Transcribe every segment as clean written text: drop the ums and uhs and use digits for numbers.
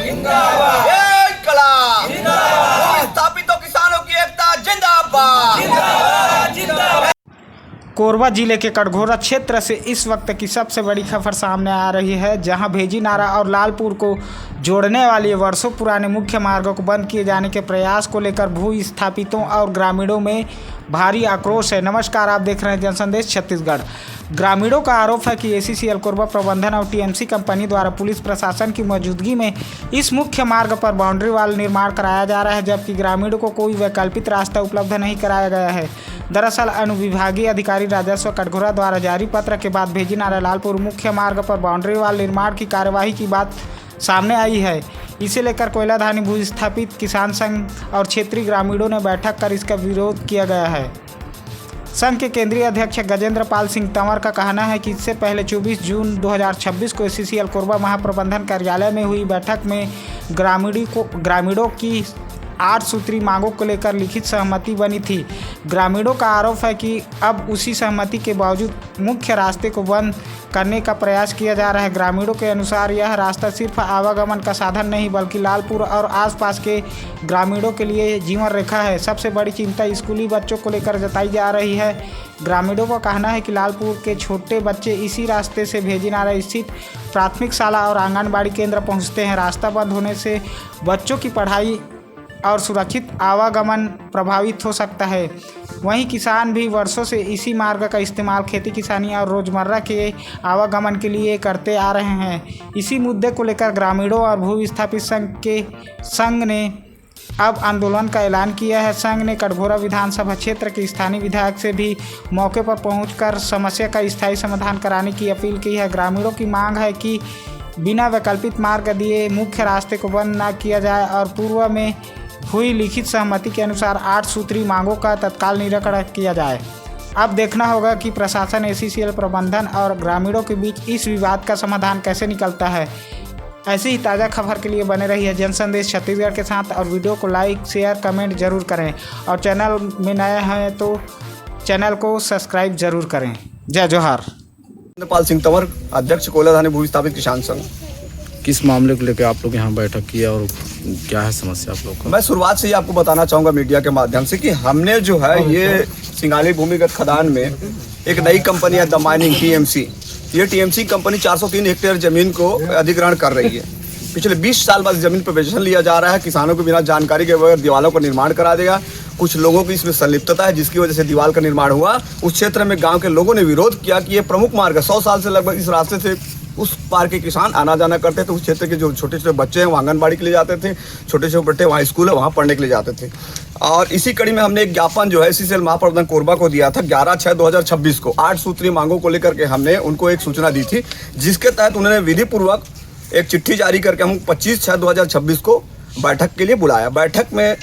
जिंदाबाद, इंकलाब जिंदाबाद, स्थापितों किसानों की एकता जिंदाबाद, जिंदाबाद, जिंदाबाद। कोरबा जिले के कटघोरा क्षेत्र से इस वक्त की सबसे बड़ी खबर सामने आ रही है, जहां भेजी नारा और लालपुर को जोड़ने वाले वर्षों पुराने मुख्य मार्गों को बंद किए जाने के प्रयास को लेकर भू स्थापितों और ग्रामीणों में भारी आक्रोश है। नमस्कार, आप देख रहे हैं जनसंदेश छत्तीसगढ़। ग्रामीणों का आरोप है कि एसीसीएल कोरबा प्रबंधन और टीएमसी कंपनी द्वारा पुलिस प्रशासन की मौजूदगी में इस मुख्य मार्ग पर बाउंड्री वाल निर्माण कराया जा रहा है, जबकि ग्रामीणों को कोई वैकल्पिक रास्ता उपलब्ध नहीं कराया गया है। दरअसल अनुविभागीय अधिकारी राजस्व कटघोरा द्वारा जारी पत्र के बाद भेजी नारा लालपुर मुख्य मार्ग पर बाउंड्री वाल निर्माण की कार्यवाही की बात सामने आई है। इसे लेकर कोयलाधानी भूस्थापित किसान संघ और क्षेत्रीय ग्रामीणों ने बैठक कर इसका विरोध किया गया है। संघ के केंद्रीय अध्यक्ष गजेंद्र पाल सिंह तंवर का कहना है कि इससे पहले 24 जून 2026 को एसीसीएल कोरबा महाप्रबंधन कार्यालय में हुई बैठक में ग्रामीणों की 8 सूत्री मांगों को लेकर लिखित सहमति बनी थी। ग्रामीणों का आरोप है कि अब उसी सहमति के बावजूद मुख्य रास्ते को बंद करने का प्रयास किया जा रहा है। ग्रामीणों के अनुसार यह रास्ता सिर्फ आवागमन का साधन नहीं बल्कि लालपुर और आसपास के ग्रामीणों के लिए जीवन रेखा है। सबसे बड़ी चिंता स्कूली बच्चों को लेकर जताई जा रही है। ग्रामीणों का कहना है कि लालपुर के छोटे बच्चे इसी रास्ते से भेजी नारा स्थित प्राथमिक शाला और आंगनबाड़ी केंद्र पहुँचते हैं। रास्ता बंद होने से बच्चों की पढ़ाई और सुरक्षित आवागमन प्रभावित हो सकता है। वहीं किसान भी वर्षों से इसी मार्ग का इस्तेमाल खेती किसानी और रोजमर्रा के आवागमन के लिए करते आ रहे हैं। इसी मुद्दे को लेकर ग्रामीणों और भू विस्थापित संघ ने अब आंदोलन का ऐलान किया है। संघ ने कटघोरा विधानसभा क्षेत्र के स्थानीय विधायक से भी मौके पर पहुंचकर समस्या का स्थायी समाधान कराने की अपील की है। ग्रामीणों की मांग है कि बिना वैकल्पिक मार्ग दिए मुख्य रास्ते को बंद न किया जाए और पूर्व में हुई लिखित सहमति के अनुसार 8 सूत्री मांगों का तत्काल निराकरण किया जाए। अब देखना होगा कि प्रशासन, एसीसीएल प्रबंधन और ग्रामीणों के बीच इस विवाद का समाधान कैसे निकलता है। ऐसी ही ताज़ा खबर के लिए बने रहिए जनसंदेश छत्तीसगढ़ के साथ और वीडियो को लाइक, शेयर, कमेंट जरूर करें और चैनल में नए हैं तो चैनल को सब्सक्राइब जरूर करें। जय जोहार। पाल सिंह तंवर, अध्यक्ष कोयलाधानी भू स्थापित किसान संघ। किस मामले को लेकर आप लोग यहाँ बैठक किया और क्या है समस्या आप लोग को? मैं शुरुआत से ही आपको बताना चाहूँगा मीडिया के माध्यम से कि हमने जो है ये सिंगाली भूमिगत खदान में एक नई कंपनी है द माइनिंग टीएमसी। ये टीएमसी कंपनी 403 हेक्टेयर जमीन को अधिग्रहण कर रही है। पिछले 20 साल बाद जमीन पर पोजीशन लिया जा रहा है। किसानों को बिना जानकारी के बगैर दीवारों का निर्माण करा देगा। कुछ लोगों की इसमें संलिप्तता है जिसकी वजह से दीवार का निर्माण हुआ। उस क्षेत्र में गाँव के लोगों ने विरोध किया कि ये प्रमुख मार्ग है। 100 साल से लगभग इस रास्ते से उस पार के किसान आना जाना करते थे। उस क्षेत्र के जो छोटे छोटे बच्चे हैं वो आंगनबाड़ी के लिए जाते थे, छोटे छोटे बच्चे वहाँ स्कूल है वहाँ पढ़ने के लिए जाते थे। और इसी कड़ी में हमने एक ज्ञापन जो है एसीसीएल महाप्रबंधन कोरबा को दिया था 11/6/2026 को। 8 सूत्री मांगों को लेकर के हमने उनको एक सूचना दी थी, जिसके तहत उन्होंने विधि पूर्वक एक चिट्ठी जारी करके हम 25/6/2026 को बैठक के लिए बुलाया। बैठक में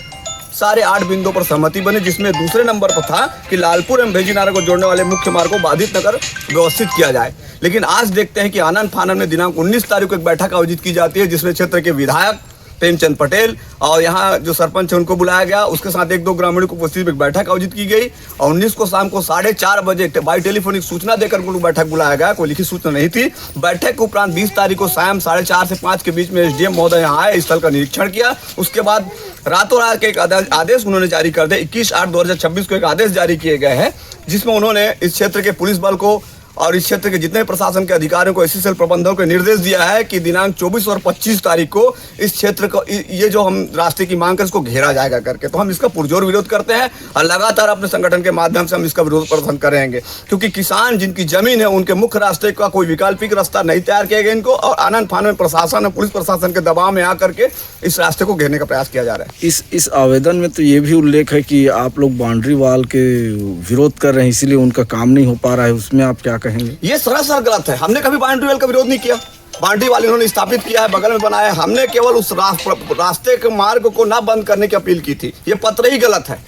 सारे 8 बिंदुओं पर सहमति बनी, जिसमें दूसरे नंबर पर था कि लालपुर एवं भेजी नारा को जोड़ने वाले मुख्य मार्ग को बाधित न कर व्यवस्थित किया जाए। लेकिन आज देखते हैं कि आनन फानन में दिनांक 19 तारीख को एक बैठक आयोजित की जाती है, जिसमें क्षेत्र के विधायक प्रेमचंद पटेल और यहाँ जो सरपंच है उनको बुलाया गया। उसके साथ 1-2 ग्रामीणों को उपस्थित एक बैठक आयोजित की गई और 19 को शाम को 4:30 बजे बाई टेलीफोनिक सूचना देकर उनको बैठक बुलाया गया। कोई लिखित सूचना नहीं थी। बैठक के उपरांत 20 तारीख को शाम 4:30 से 5 के बीच में एसडीएम महोदय यहाँ आए, स्थल का निरीक्षण किया। उसके बाद रातों रात के एक आदेश उन्होंने जारी कर दिया। 21/8/2026 को एक आदेश जारी किए गए हैं, जिसमें उन्होंने इस क्षेत्र के पुलिस बल को और इस क्षेत्र के जितने प्रशासन के अधिकारियों को, एसीसीएल प्रबंधकों को निर्देश दिया है कि दिनांक 24 और 25 तारीख को इस क्षेत्र को ये जो हम रास्ते की मांग कर इसको घेरा जाएगा करके। तो हम इसका पुरजोर विरोध करते हैं और लगातार अपने संगठन के माध्यम से हम इसका विरोध प्रदर्शन करेंगे, क्योंकि किसान जिनकी जमीन है उनके मुख्य रास्ते का कोई वैकल्पिक रास्ता नहीं तैयार किया गया इनको, और आनंद फान में प्रशासन और पुलिस प्रशासन के दबाव में आकर के इस रास्ते को घेरने का प्रयास किया जा रहा है। इस आवेदन में तो ये भी उल्लेख है कि आप लोग बाउंड्री वाल के विरोध कर रहे हैं, इसीलिए उनका काम नहीं हो पा रहा है। उसमें आप क्या कहेंगे? ये सरासर गलत है। हमने कभी बाउंड्री वाल का विरोध नहीं किया। बाउंड्री वाल इन्होंने स्थापित किया है, बगल में बनाया। हमने केवल उस रास्ते के मार्ग को ना बंद करने की अपील की थी। ये पत्र ही गलत है।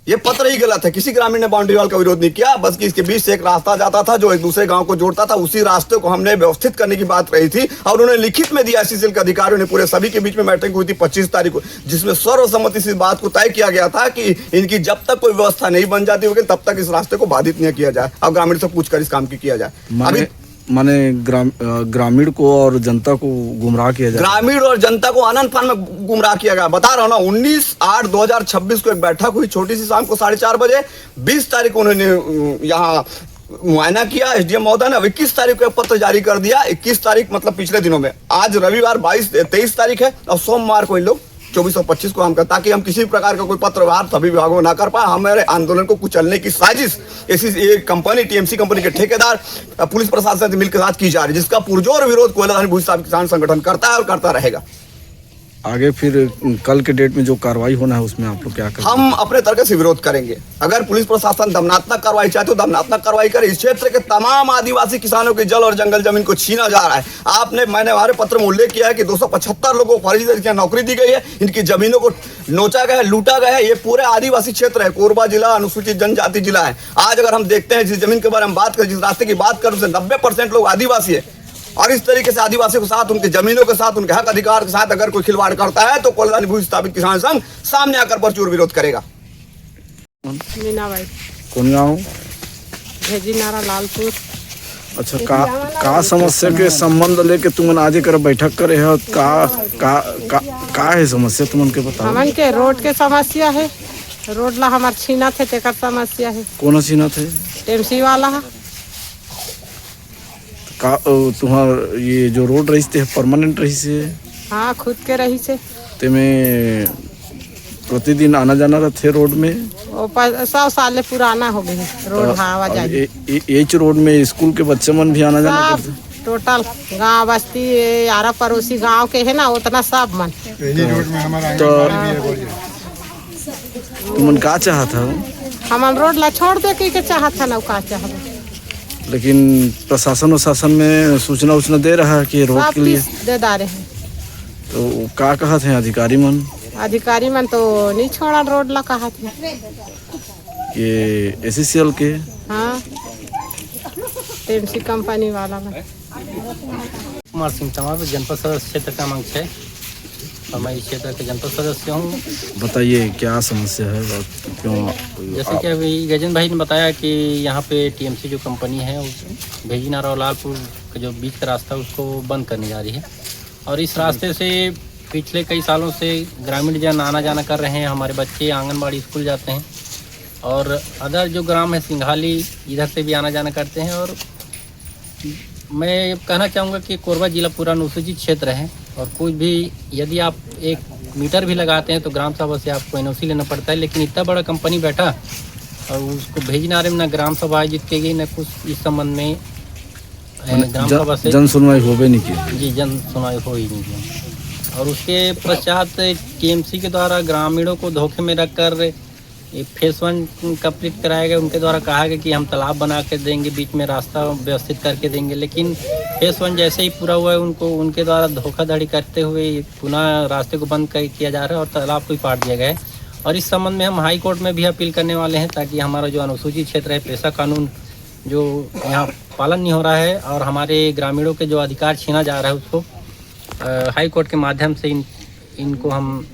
ये पत्र ही गलत है। किसी ग्रामीण ने बाउंड्री वाल का विरोध नहीं किया, बस कि इसके बीच से एक रास्ता जाता था जो एक दूसरे गांव को जोड़ता था। उसी रास्ते को हमने व्यवस्थित करने की बात रही थी और उन्होंने लिखित में दिया। एसीसीएल के अधिकारियों ने पूरे सभी के बीच में बैठक हुई थी 25 तारीख को, जिसमें सर्वसम्मति से इस बात को तय किया गया था कि इनकी जब तक कोई व्यवस्था नहीं बन जाती होगी तब तक इस रास्ते को बाधित नहीं किया जाए और ग्रामीण से पूछकर इस काम की किया जाए। अभी माने ग्रामीण को और जनता को गुमराह किया जा रहा है। ग्रामीण और जनता को आनंद फान में गुमराह किया गया। बता रहा हूँ ना, 19/8/2026 को एक बैठक हुई छोटी सी, शाम को 4:30 बजे। 20 तारीख को उन्होंने यहाँ मुआयना किया एसडीएम महोदय ने। 21 तारीख को एक पत्र जारी कर दिया। 21 तारीख मतलब पिछले दिनों में। आज रविवार 23 तारीख है और सोमवार को इन लोग 24 और 25 को हम कर, ताकि हम किसी प्रकार का कोई पत्र व्यवहार सभी विभागों में ना कर पाए। हमारे आंदोलन को कुचलने की साजिश ऐसी ये कंपनी टीएमसी कंपनी के ठेकेदार पुलिस प्रशासन से मिलकर साथ की जा रही है, जिसका पुरजोर विरोध कोयला भूमि स्थापित किसान संगठन करता है और करता रहेगा। आगे फिर कल के डेट में जो कार्रवाई होना है उसमें आप लोग क्या करेंगे? हम अपने तरीके से विरोध करेंगे। अगर पुलिस प्रशासन दमनात्मक कार्रवाई चाहते तो दमनात्मक कार्रवाई करे। इस क्षेत्र के तमाम आदिवासी किसानों की जल और जंगल जमीन को छीना जा रहा है। मैंने हमारे पत्र में उल्लेख किया है कि 275 लोगों को फर्जी तरीके से नौकरी दी गई है। इनकी जमीनों को नोचा गया है, लूटा गया है। ये पूरे आदिवासी क्षेत्र है। कोरबा जिला अनुसूचित जनजाति जिला है। आज अगर हम देखते हैं जिस जमीन के बारे में बात करें, जिस रास्ते की बात करें, उससे 90% लोग आदिवासी है। और इस तरीके से आदिवासियों के साथ, उनकी जमीनों के साथ, उनके हक अधिकार के साथ अगर कोई खिलवाड़ करता है तो कोयला भूमि स्थापित किसान संघ सामने आकर प्रचुर विरोध करेगा। मीना भाई, कौन गाँव? भेजी नारा लालपुर। अच्छा, का समस्या के संबंध लेके तुमन आज कर बैठक करे हो? का है समस्या तुमन के बताओ? हमन के रोड के समस्या है। रोड ला हमार छीना थे, तेकर समस्या है। कौन छीना थे? टीएमसी वाला है। का तुम्हार ये जो रोड रही थे परमानेंट रही से? हाँ, खुद के रही से। ते में प्रतिदिन आना जाना रहते रोड में? 100 साल पुराना हो गई रोड। हाँ, आवाजाही एच रोड में स्कूल के बच्चे मन भी आना जाना करते? टोटल गांव बस्ती आरा पड़ोसी गांव के है ना, उतना सब मन। तो तुमन का चाहत हो? हमन रोड ला छोड़ दे के चाहत है ना, का चाहत। लेकिन प्रशासन और शासन में सूचना दे रहा है कि रोड के लिए दे रहे हैं। तो का कहत हैं अधिकारी मन? अधिकारी मन तो नहीं छोड़ा रोड ला, कहा थे ये एससीएल के। हाँ, टीएमसी कंपनी वाला में। कुमार सिंह तमाम, जनपद सदस्य क्षेत्र क्रमांक 6 और मैं इस क्षेत्र के जनपद सदस्य हूँ। बताइए क्या समस्या है और क्यों? जैसे कि अभी गजेंद्र भाई ने बताया कि यहाँ पे टीएमसी जो कंपनी है वो भेजी नारा और लालपुर का जो बीच का रास्ता है उसको बंद करने जा रही है। और इस रास्ते से पिछले कई सालों से ग्रामीण जन आना जाना कर रहे हैं। हमारे बच्चे आंगनबाड़ी स्कूल जाते हैं और अदर जो ग्राम है सिंघाली, इधर से भी आना जाना करते हैं। और मैं कहना चाहूँगा कि कोरबा जिला पूरा अनुसूचित क्षेत्र है और कुछ भी यदि आप 1 मीटर भी लगाते हैं तो ग्राम सभा से आपको एनओसी लेना पड़ता है। लेकिन इतना बड़ा कंपनी बैठा और उसको भेजी नारे में ना ग्राम सभा आयोजित की गई, न कुछ इस संबंध में ग्राम सभा से जन सुनवाई हो भी नहीं की। जी, जन सुनवाई हो ही नहीं की। और उसके पश्चात टीएमसी के द्वारा ग्रामीणों को धोखे में रखकर फेज 1 कंप्लीट कराया गया। उनके द्वारा कहा गया कि हम तालाब बना के देंगे, बीच में रास्ता व्यवस्थित करके देंगे। लेकिन फेज 1 जैसे ही पूरा हुआ है उनके द्वारा धोखाधड़ी करते हुए पुनः रास्ते को बंद किया जा रहा है और तालाब को ही पाट दिया गया है। और इस संबंध में हम हाई कोर्ट में भी अपील करने वाले हैं, ताकि हमारा जो अनुसूचित क्षेत्र है, पेशा कानून जो यहाँ पालन नहीं हो रहा है और हमारे ग्रामीणों के जो अधिकार छीना जा रहा है उसको हाई कोर्ट के माध्यम से इनको हम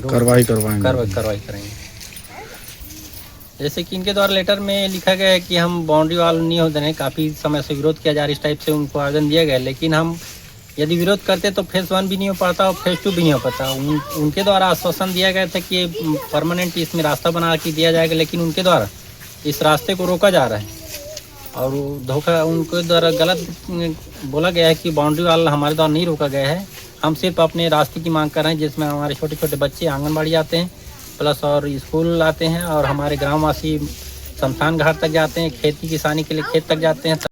कार्रवाई करेंगे। जैसे कि इनके द्वारा लेटर में लिखा गया है कि हम बाउंड्री वाल नहीं हो देने, काफ़ी समय से विरोध किया जा रहा है, इस टाइप से उनको आवेदन दिया गया। लेकिन हम यदि विरोध करते तो फेज 1 भी नहीं हो पाता और फेज 2 भी नहीं हो पाता। उनके द्वारा आश्वासन दिया गया था कि परमानेंट इसमें रास्ता बना के दिया जाएगा, लेकिन उनके द्वारा इस रास्ते को रोका जा रहा है और धोखा उनके द्वारा गलत बोला गया है कि बाउंड्री वाल हमारे द्वारा नहीं रोका गया है। हम सिर्फ अपने रास्ते की मांग कर रहे हैं, जिसमें हमारे छोटे छोटे बच्चे आंगनबाड़ी आते हैं, प्लस और स्कूल आते हैं और हमारे ग्रामवासी शमशान घाट तक जाते हैं, खेती किसानी के लिए खेत तक जाते हैं।